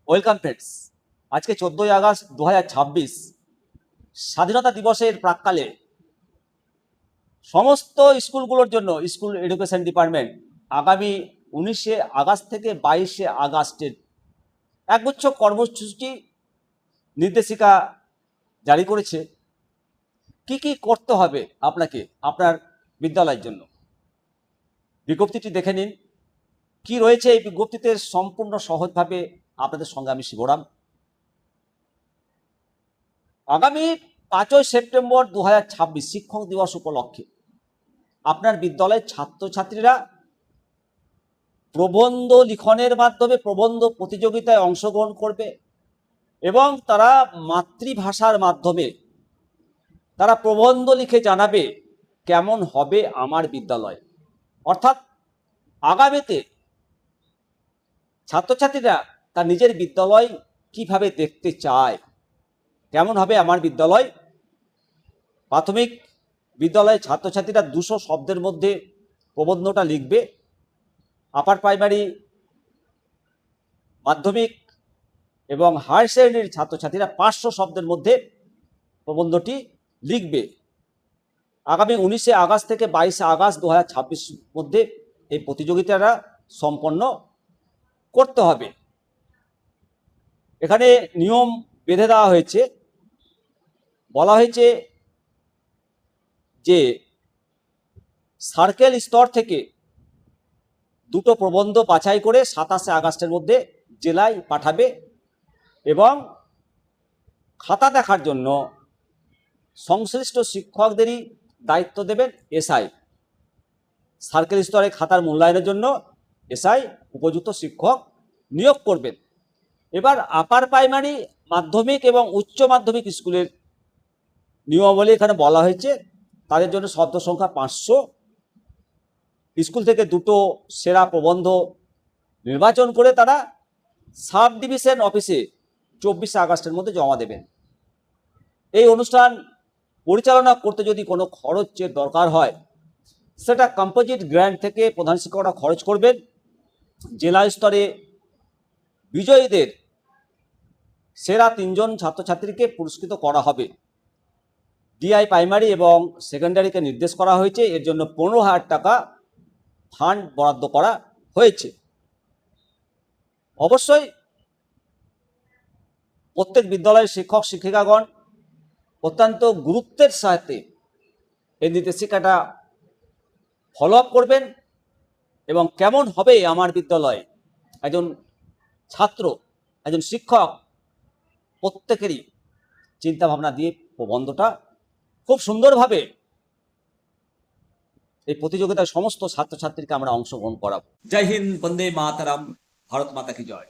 Welcome friends, আজকে 14ই August 2026 স্বাধীনতা দিবসের প্রাক্কালে সমস্ত স্কুলগুলোর জন্য স্কুল এডুকেশন ডিপার্টমেন্ট আগামী 19 আগস্ট থেকে 22 আগস্টের একগুচ্ছ কর্মসূচি নির্দেশিকা জারি করেছে। কি কি করতে হবে আপনাকে আপনার বিদ্যালয়ের জন্য, বিজ্ঞপ্তিটি দেখে নিন। কি রয়েছে এই বিজ্ঞপ্তিতে সম্পূর্ণ সহজভাবে আপনাদের সঙ্গে আমি শিবরাম। আগামী 5ই সেপ্টেম্বর 2026 শিক্ষক দিবস উপলক্ষে আপনার বিদ্যালয়ের ছাত্রছাত্রীরা প্রবন্ধ লিখনের মাধ্যমে প্রবন্ধ প্রতিযোগিতায় অংশগ্রহণ করবে এবং তারা মাতৃভাষার মাধ্যমে তারা প্রবন্ধ লিখে জানাবে কেমন হবে আমার বিদ্যালয়। অর্থাৎ আগামীতে ছাত্রছাত্রীরা তার নিজের বিদ্যালয় কিভাবে দেখতে চায়, কেমন হবে আমার বিদ্যালয়। প্রাথমিক বিদ্যালয়ের ছাত্রছাত্রীরা 200 শব্দের মধ্যে প্রবন্ধটা লিখবে। আপার প্রাইমারি, মাধ্যমিক এবং হায়ার সেকেন্ডারির ছাত্রছাত্রীরা 500 শব্দের মধ্যে প্রবন্ধটি লিখবে। আগামী 19 আগস্ট থেকে 22 আগস্ট 2026 মধ্যে এই প্রতিযোগিতাটা সম্পন্ন করতে হবে। এখানে নিয়ম বেঁধে দেওয়া হয়েছে, বলা হয়েছে যে সার্কেল স্তর থেকে 2টো প্রবন্ধ বাছাই করে 27 আগস্টের মধ্যে জেলায় পাঠাবে এবং খাতা দেখার জন্য সংশ্লিষ্ট শিক্ষকদেরই দায়িত্ব দেবেন এসআই। সার্কেল স্তরে খাতার মূল্যায়নের জন্য এসআই উপযুক্ত শিক্ষক নিয়োগ করবেন। এবার আপার প্রাইমারি, মাধ্যমিক এবং উচ্চ মাধ্যমিক স্কুলের নিয়মাবলী এখানে বলা হয়েছে। তাদের জন্য শব্দ সংখ্যা 500। স্কুল থেকে 2টো সেরা প্রবন্ধ নির্বাচন করে তারা সাব ডিভিশন অফিসে 24 আগস্টের মধ্যে জমা দেবেন। এই অনুষ্ঠান পরিচালনা করতে যদি কোনো খরচের দরকার হয় সেটা কম্পোজিট গ্র্যান্ট থেকে প্রধান শিক্ষকরা খরচ করবেন। জেলা স্তরে বিজয়ীদের সেরা 3জন ছাত্রছাত্রীকে পুরস্কৃত করা হবে। ডিআই প্রাইমারি এবং সেকেন্ডারিকে নির্দেশ করা হয়েছে, এর জন্য 15,000 টাকা ফান্ড বরাদ্দ করা হয়েছে। অবশ্যই প্রত্যেক বিদ্যালয়ের শিক্ষক শিক্ষিকাগণ অত্যন্ত গুরুত্বের সাথে এই নির্দেশিকাটা ফলো আপ করবেন এবং কেমন হবে আমার বিদ্যালয়, একজন ছাত্র, একজন শিক্ষক প্রত্যেকেরই চিন্তাভাবনা দিয়ে প্রবন্ধটা খুব সুন্দরভাবে এই প্রতিযোগিতায় সমস্ত ছাত্রছাত্রীকে আমরা অংশগ্রহণ করাবো। জয় হিন্দ, বন্দে মাতরম, ভারত মাতা কি জয়।